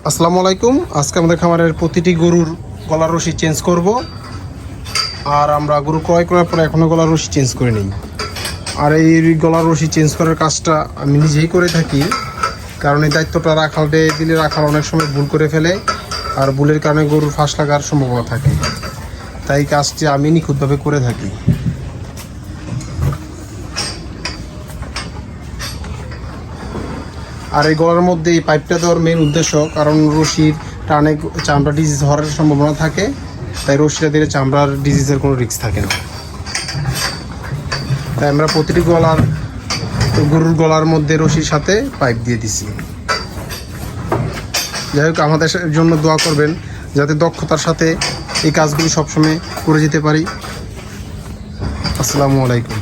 আসসালামু আলাইকুম। আজকে আমাদের খামারের প্রতিটি গরুর গলার রশি চেঞ্জ করব। আর আমরা গরু ক্রয় করার পরে এখনও গলার রশি চেঞ্জ করে নিই। আর এই গলার রশি চেঞ্জ করার কাজটা আমি নিজেই করে থাকি, কারণ এই দায়িত্বটা রাখালে দিলে রাখাল অনেক সময় ভুল করে ফেলে, আর ভুলের কারণে গরুর ফাঁস লাগার সম্ভাবনা থাকে। তাই কাজটি আমি নিখুঁতভাবে করে থাকি। আর এই গলার মধ্যে এই পাইপটা দেওয়ার মেন উদ্দেশ্য, কারণ রশির টানে চামড়া ডিজিজ হওয়ার সম্ভাবনা থাকে, তাই রশিটা দিলে চামড়ার ডিজিজের কোনো রিস্ক থাকে না। তাই আমরা প্রতিটি গরুর গলার মধ্যে রশির সাথে পাইপ দিয়ে দিছি। যাই হোক, আমাদের জন্য দোয়া করবেন যাতে দক্ষতার সাথে এই কাজগুলি সবসময় করে যেতে পারি। আসসালামু আলাইকুম।